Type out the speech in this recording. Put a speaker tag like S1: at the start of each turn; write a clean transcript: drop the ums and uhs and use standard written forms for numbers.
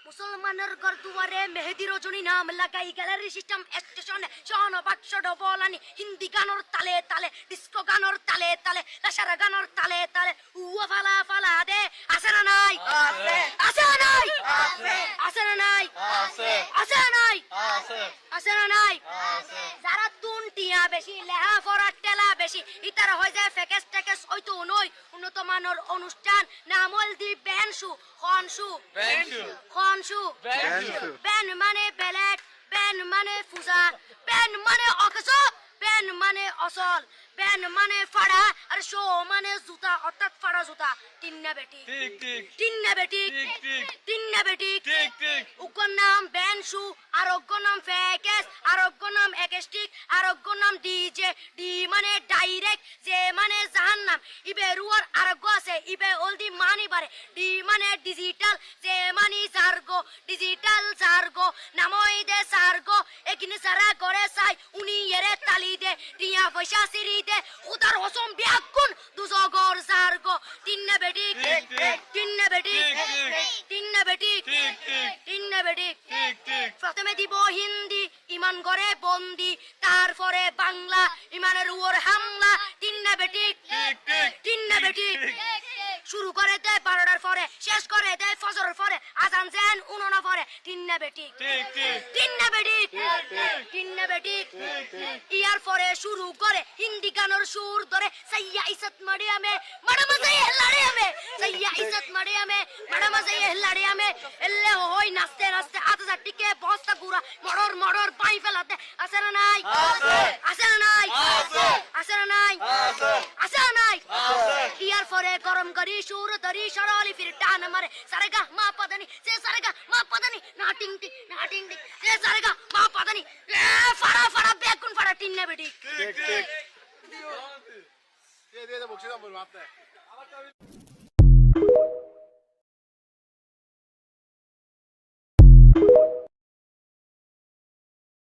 S1: মুসলমানের ঘর দুয়ারে মেহেদি রজনী নাম লাগাই গ্যালারি সিস্টেম স্টেশনে শোনো বাক্স ডবলানি হিন্দি গানোর তালে তালে ডিস্কো গানোর তালে তালে লাসারা গানোর তালে তালে উয়া ফালা ফালা দে আছে না নাই আছে আছে না নাই আছে আছে না নাই আছে আছে না নাই আছে আছে না নাই আছে যারা তুনটিয়া বেশি লেহা ফরা টেলা বেশি ইতারা হয়ে যায় ফেকেস টেকেস হয়তো নই উন্নত মানের অনুষ্ঠান নামল দি বেনশু খনশু খনশু বেন মানে বেলেট বেন মানে ফুজা বেন মানে অকস বেন মানে অসল বেন মানে ফাড়া আর শো মানে জুতা অর্থাৎ ফাড়া জুতা তিন্না বেটি ঠিক ঠিক তিন্না বেটি ঠিক ঠিক তিন্না বেটি ঠিক ঠিক উগ্র নাম বেনশু আর অগ্র নাম ফেকেস আর অগ্র নাম একেস্টিক আর অগ্র নাম ডিজে ডি মানে ডাইরেক্ট যে মানে জাহান্নাম ইবে রুয়ার আরগ্য আছে ইবে অলদি মানি বারে ডি মানে ডিজিটাল যে মানি জার্গো ডিজিটাল জার্গো নামই দে সার্গো একিনি সারা করে সাই উনি এরে তালি দে টিয়া পয়সা সিরি দে উদার হসম বিয়াকুন দুজগর জার্গো তিন্না বেটি ঠিক ঠিক তিন্না বেটি ঠিক ঠিক তিন্না বেটি ঠিক ঠিক তিন্না বেটি ঠিক ঠিক প্রথমে দিব হিন্দি ইমান করে বন্দি তারপরে বাংলা ইমানের উপর হামলা তিন্না বেটি ঠিক ঠিক তিন্না বেটি শুরু করে দেয় 12টার পরে শেষ করে দেয় ফজরের পরে আজান দেন 19 পরে তিন্না বেটি ঠিক ঠিক তিন্না বেটি ঠিক ঠিক তিন্না বেটি ঠিক ঠিক ইয়ার পরে শুরু করে হিন্দি গানের সুর ধরে সাইয়া ইজ্জত মারিয়ামে বড় মজা লাড়িয়ামে সাইয়া ইজ্জত মারিয়ামে বড় মজা লাড়িয়ামে এলে হই নাচতে নাচতে আধা টিকে বস্তা গুড়া মড়র মড়র পাই ফেলাতে আছে না নাই আছে আছে না নাই আছে আছে না নাই আছে আছে না নাই আছে ইয়ার পরে গরম করি সুর ধরি সরলি ফির টান মারে সারেগা মা পদানি সে সারেগা মা পদানি না টিং টিং না টিং টিং সে সারেগা মা পদানি ফাড়া ফাড়া বেকুন ফাড়া টিন্না বেটি ঠিক ঠিক দিয়ে বকশিশ বলবো আপনি